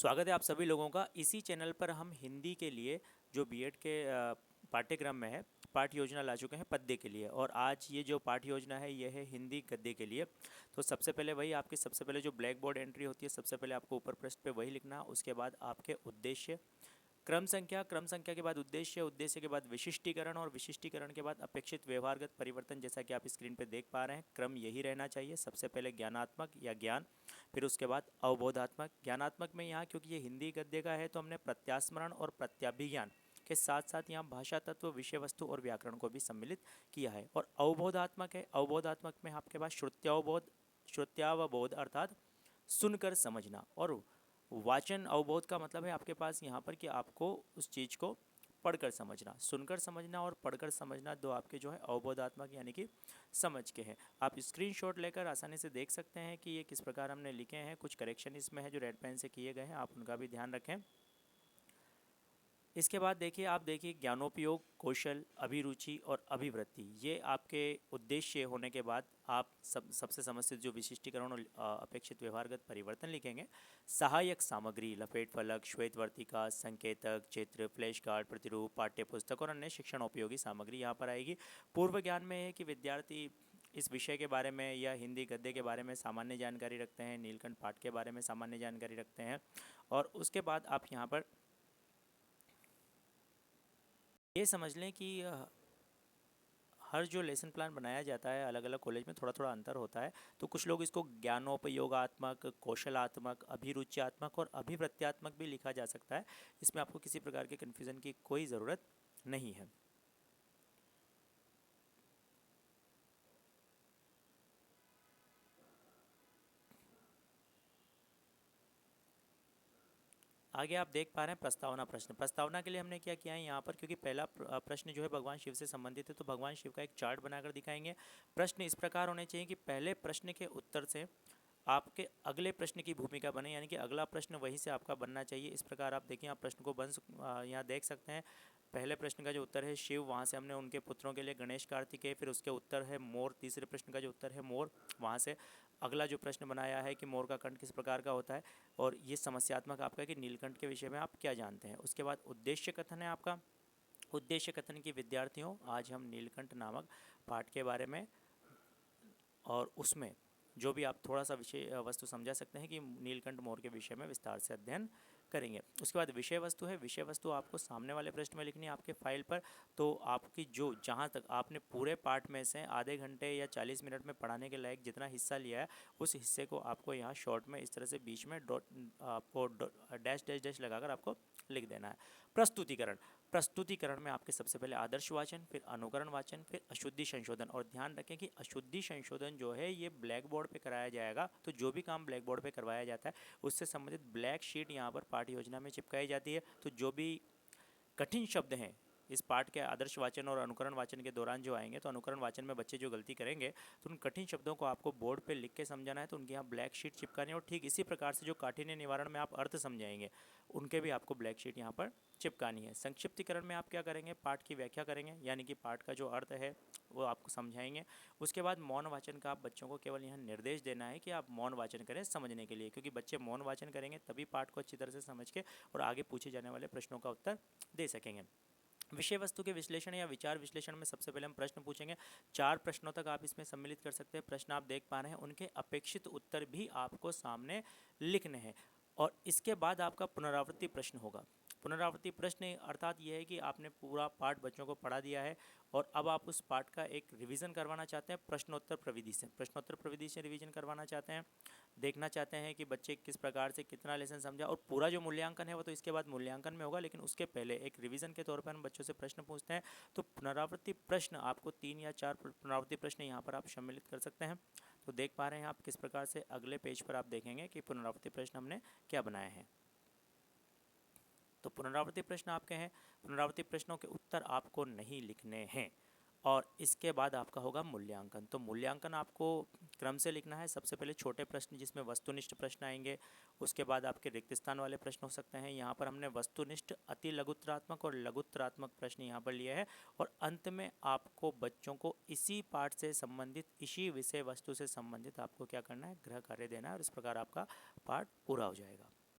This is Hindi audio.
स्वागत है आप सभी लोगों का। इसी चैनल पर हम हिंदी के लिए जो बीएड के पाठ्यक्रम में है पाठ्य योजना ला चुके हैं पद्य के लिए। और आज ये जो पाठ्य योजना है ये है हिंदी गद्य के लिए। तो सबसे पहले वही आपकी सबसे पहले जो ब्लैक बोर्ड एंट्री होती है, सबसे पहले आपको ऊपर पृष्ठ पे वही लिखना है। उसके बाद आपके उद्देश्य, क्रम संख्या के बाद उद्देश्य, उद्देश्य के बाद विशिष्टीकरण और विशिष्टीकरण के बाद अपेक्षित व्यवहारगत परिवर्तन। जैसा कि आप स्क्रीन पे देख पा रहे हैं, क्रम यही रहना चाहिए। सबसे पहले ज्ञानात्मक या ज्ञान, फिर उसके बाद अवबोधात्मक। ज्ञानात्मक में यहाँ क्योंकि ये हिंदी गद्य का है तो हमने प्रत्यास्मरण और प्रत्याभिज्ञान के साथ साथ यहाँ भाषा तत्व, विषय वस्तु और व्याकरण को भी सम्मिलित किया है। और अवबोधात्मक है, अवबोधात्मक में आपके पास श्रुत्यावबोध, श्रुत्यावबोध अर्थात सुनकर समझना। और वाचन अवबोध का मतलब है आपके पास यहाँ पर कि आपको उस चीज़ को पढ़कर समझना। सुनकर समझना और पढ़कर समझना दो आपके जो है अवबोधात्मक यानी कि समझ के हैं। आप स्क्रीनशॉट लेकर आसानी से देख सकते हैं कि ये किस प्रकार हमने लिखे हैं। कुछ करेक्शन इसमें है जो रेड पेन से किए गए हैं, आप उनका भी ध्यान रखें। इसके बाद देखिए, आप देखिए ज्ञानोपयोग, कौशल, अभिरुचि और अभिवृत्ति, ये आपके उद्देश्य होने के बाद आप सबसे समस्या जो विशिष्टीकरण और अपेक्षित व्यवहारगत परिवर्तन लिखेंगे। सहायक सामग्री, लपेट फलक, श्वेत वर्तिका, संकेतक, चित्र, फ्लैश कार्ड, प्रतिरूप, पाठ्य पुस्तक और अन्य शिक्षण उपयोगी सामग्री यहाँ पर आएगी। पूर्व ज्ञान में है कि विद्यार्थी इस विषय के बारे में या हिंदी गद्य के बारे में सामान्य जानकारी रखते हैं, नीलकंठ पाठ के बारे में सामान्य जानकारी रखते हैं। और उसके बाद आप यहाँ पर ये समझ लें कि हर जो लेसन प्लान बनाया जाता है अलग अलग कॉलेज में थोड़ा थोड़ा अंतर होता है। तो कुछ लोग इसको ज्ञानोपयोगात्मक, कौशलात्मक, अभिरुच्यात्मक और अभिवृत्त्यात्मक भी लिखा जा सकता है। इसमें आपको किसी प्रकार के कन्फ्यूज़न की कोई ज़रूरत नहीं है। आगे आप देख पा रहे हैं प्रस्तावना प्रश्न। प्रस्तावना के लिए हमने क्या किया है यहाँ पर, क्योंकि पहला प्रश्न जो है भगवान शिव से संबंधित है तो भगवान शिव का एक चार्ट बनाकर दिखाएंगे। प्रश्न इस प्रकार होने चाहिए कि पहले प्रश्न के उत्तर से आपके अगले प्रश्न की भूमिका बने, यानी कि अगला प्रश्न वहीं से आपका बनना चाहिए। इस प्रकार आप देखिए, आप प्रश्न को यहाँ देख सकते हैं। पहले प्रश्न का जो उत्तर है शिव, वहाँ से हमने उनके पुत्रों के लिए गणेश, कार्तिकेय। फिर उसके उत्तर है मोर। तीसरे प्रश्न का जो उत्तर है मोर, वहाँ से अगला जो प्रश्न बनाया है कि मोर का कंठ किस प्रकार का होता है। और ये समस्यात्मक आपका कि नीलकंठ के विषय में आप क्या जानते हैं। उसके बाद उद्देश्य कथन है आपका। उद्देश्य कथन की विद्यार्थियों, आज हम नीलकंठ नामक पाठ के बारे में और उसमें जो भी आप थोड़ा सा विषय वस्तु समझा सकते हैं कि नीलकंठ मोर के विषय में विस्तार से अध्ययन करेंगे। उसके बाद विषय वस्तु है। विषय वस्तु आपको सामने वाले पृष्ठ में लिखनी है आपके फाइल पर। तो आपकी जो जहाँ तक आपने पूरे पाठ में से आधे घंटे या 40 मिनट में पढ़ाने के लायक जितना हिस्सा लिया है, उस हिस्से को आपको यहाँ शॉर्ट में इस तरह से बीच में आपको डैश डैश डैश लगाकर आपको लिख देना है। प्रस्तुतिकरण, प्रस्तुतिकरण में आपके सबसे पहले आदर्श वाचन, फिर अनुकरण वाचन, फिर अशुद्धि संशोधन। और ध्यान रखें कि अशुद्धि संशोधन जो है ये ब्लैक बोर्ड पे कराया जाएगा। तो जो भी काम ब्लैक बोर्ड पे करवाया जाता है उससे संबंधित ब्लैक शीट यहाँ पर पाठ्य योजना में चिपकाई जाती है। तो जो भी कठिन शब्द हैं इस पाठ के आदर्श वाचन और अनुकरण वाचन के दौरान जो आएंगे, तो अनुकरण वाचन में बच्चे जो गलती करेंगे तो उन कठिन शब्दों को आपको बोर्ड पे लिख के समझाना है। तो उनके यहाँ ब्लैक शीट चिपकानी है। और ठीक इसी प्रकार से जो काठिन्य निवारण में आप अर्थ समझाएंगे उनके भी आपको ब्लैक शीट यहाँ पर चिपकानी है। संक्षिप्तीकरण में आप क्या करेंगे, पाठ की व्याख्या करेंगे, यानी कि पाठ का जो अर्थ है वो आपको समझाएंगे। उसके बाद मौन वाचन का आप बच्चों को केवल यहाँ निर्देश देना है कि आप मौन वाचन करें समझने के लिए, क्योंकि बच्चे मौन वाचन करेंगे तभी पाठ को अच्छी तरह से समझ के और आगे पूछे जाने वाले प्रश्नों का उत्तर दे सकेंगे। विषय वस्तु के विश्लेषण या विचार विश्लेषण में सबसे पहले हम प्रश्न पूछेंगे। 4 प्रश्नों तक आप इसमें सम्मिलित कर सकते हैं। प्रश्न आप देख पा रहे हैं, उनके अपेक्षित उत्तर भी आपको सामने लिखने हैं। और इसके बाद आपका पुनरावृत्ति प्रश्न होगा। पुनरावृत्ति प्रश्न अर्थात यह है कि आपने पूरा पाठ बच्चों को पढ़ा दिया है और अब आप उस पाठ का एक रिवीजन करवाना चाहते हैं प्रश्नोत्तर प्रविधि से। प्रश्नोत्तर प्रविधि से रिवीजन करवाना चाहते हैं, देखना चाहते हैं कि बच्चे किस प्रकार से कितना लेसन समझा। और पूरा जो मूल्यांकन है वो तो इसके बाद मूल्यांकन में होगा, लेकिन उसके पहले एक रिवीजन के तौर पर हम बच्चों से प्रश्न पूछते हैं। तो पुनरावृत्ति प्रश्न आपको 3 या 4 पुनरावृत्ति प्रश्न यहाँ पर आप सम्मिलित कर सकते हैं। तो देख पा रहे हैं आप किस प्रकार से अगले पेज पर आप देखेंगे कि पुनरावृत्ति प्रश्न हमने क्या बनाए हैं। तो पुनरावृत्ति प्रश्न आपके हैं, पुनरावृत्ति प्रश्नों के उत्तर आपको नहीं लिखने हैं। और इसके बाद आपका होगा मूल्यांकन। तो मूल्यांकन आपको क्रम से लिखना है। सबसे पहले छोटे प्रश्न जिसमें वस्तुनिष्ठ प्रश्न आएंगे, उसके बाद आपके रिक्त स्थान वाले प्रश्न हो सकते हैं। यहाँ पर हमने वस्तुनिष्ठ, अति लघुत्तरात्मक और लघुत्तरात्मक प्रश्न यहाँ पर लिए हैं। और अंत में आपको बच्चों को इसी पाठ से संबंधित, इसी विषय वस्तु से संबंधित आपको क्या करना है, गृह कार्य देना है। और इस प्रकार आपका पाठ पूरा हो जाएगा।